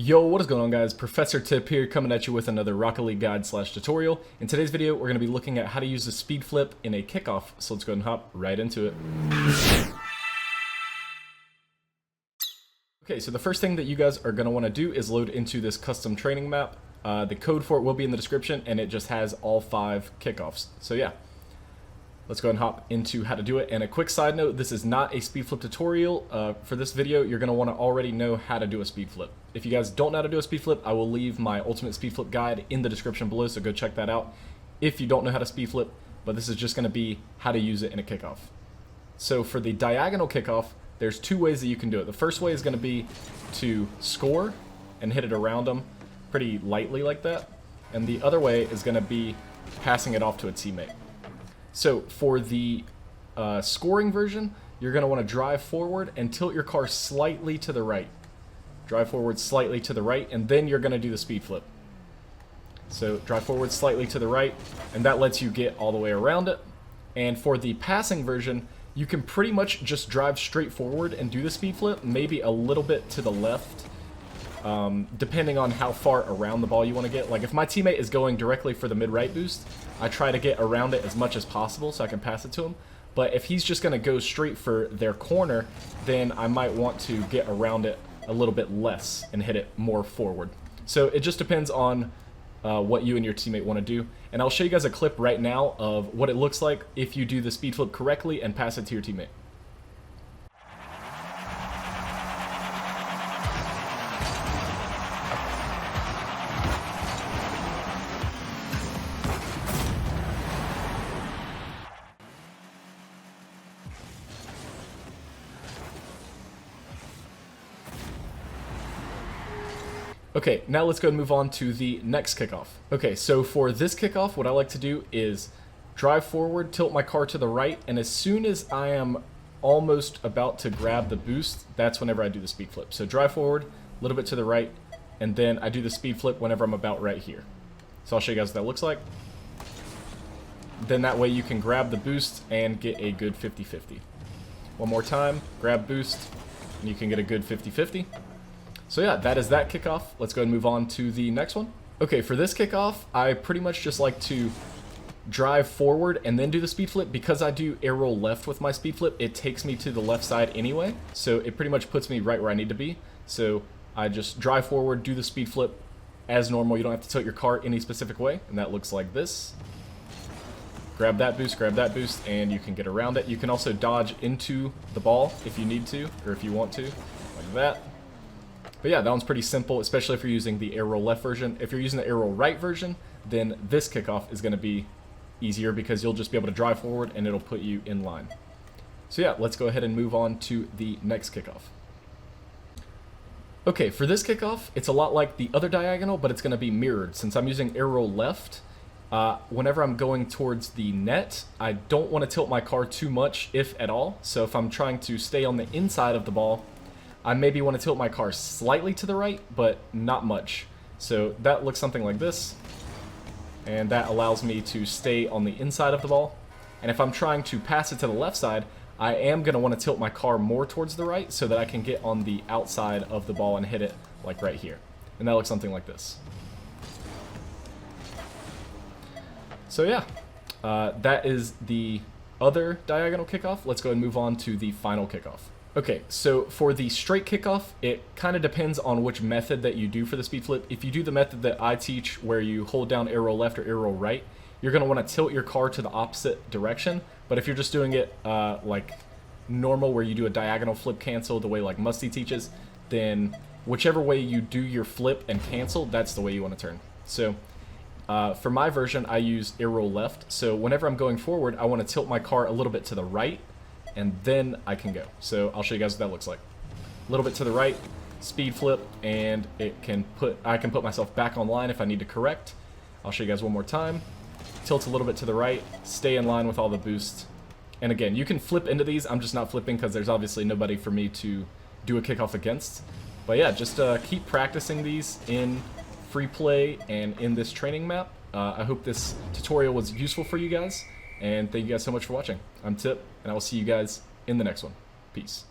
Yo, what is going on, guys? Professor Tip here, coming at you with another Rocket League guide slash tutorial. In today's video, we're going to be looking at how to use the speed flip in a kickoff, so let's go ahead and hop right into it. Okay, so the first thing that you guys are going to want to do is load into this custom training map. The code for it will be in the description, and it just has all 5 kickoffs. So yeah, let's go ahead and hop into how to do it. And a quick side note, this is not a speed flip tutorial. For this video, you're going to want to already know how to do a speed flip. If you guys don't know how to do a speed flip, I will leave my ultimate speed flip guide in the description below, so go check that out if you don't know how to speed flip. But this is just going to be how to use it in a kickoff. So for the diagonal kickoff, there's 2 ways that you can do it. The first way is going to be to score and hit it around them pretty lightly like that. And the other way is going to be passing it off to a teammate. So for the scoring version, you're going to want to drive forward and tilt your car slightly to the right. Drive forward slightly to the right, and then you're going to do the speed flip. So drive forward slightly to the right, and that lets you get all the way around it. And for the passing version, you can pretty much just drive straight forward and do the speed flip, maybe a little bit to the left, depending on how far around the ball you want to get. Like if my teammate is going directly for the mid-right boost, I try to get around it as much as possible so I can pass it to him. But if he's just going to go straight for their corner, then I might want to get around it a little bit less and hit it more forward. So it just depends on what you and your teammate want to do. And I'll show you guys a clip right now of what it looks like if you do the speed flip correctly and pass it to your teammate. Okay, now let's go and move on to the next kickoff. Okay, so for this kickoff, what I like to do is drive forward, tilt my car to the right, and as soon as I am almost about to grab the boost, that's whenever I do the speed flip. So drive forward, a little bit to the right, and then I do the speed flip whenever I'm about right here. So I'll show you guys what that looks like. Then that way you can grab the boost and get a good 50-50. One more time, grab boost, and you can get a good 50-50. So yeah, that is that kickoff. Let's go ahead and move on to the next one. Okay, for this kickoff, I pretty much just like to drive forward and then do the speed flip. Because I do air roll left with my speed flip, it takes me to the left side anyway. So it pretty much puts me right where I need to be. So I just drive forward, do the speed flip as normal. You don't have to tilt your car any specific way. And that looks like this. Grab that boost, and you can get around it. You can also dodge into the ball if you need to, or if you want to, like that. But yeah, that one's pretty simple, especially if you're using the air roll left version. If you're using the air roll right version, then this kickoff is going to be easier because you'll just be able to drive forward and it'll put you in line. So yeah, let's go ahead and move on to the next kickoff. Okay, for this kickoff, it's a lot like the other diagonal, but it's going to be mirrored. Since I'm using air roll left, whenever I'm going towards the net, I don't want to tilt my car too much, if at all. So if I'm trying to stay on the inside of the ball, I maybe want to tilt my car slightly to the right, but not much. So that looks something like this. And that allows me to stay on the inside of the ball. And if I'm trying to pass it to the left side, I am going to want to tilt my car more towards the right so that I can get on the outside of the ball and hit it like right here. And that looks something like this. So yeah, that is the other diagonal kickoff. Let's go and move on to the final kickoff. Okay, so for the straight kickoff, it kind of depends on which method that you do for the speed flip. If you do the method that I teach where you hold down air roll left or air roll right, you're going to want to tilt your car to the opposite direction. But if you're just doing it like normal where you do a diagonal flip cancel the way like Musty teaches, then whichever way you do your flip and cancel, that's the way you want to turn. So for my version, I use air roll left. So whenever I'm going forward, I want to tilt my car a little bit to the right, and then I can go. So I'll show you guys what that looks like. A little bit to the right, speed flip, and I can put myself back on line if I need to correct. I'll show you guys one more time. Tilt a little bit to the right, stay in line with all the boosts. And again, you can flip into these. I'm just not flipping because there's obviously nobody for me to do a kickoff against. But yeah, just keep practicing these in free play and in this training map. I hope this tutorial was useful for you guys. And thank you guys so much for watching. I'm Tip, and I will see you guys in the next one. Peace.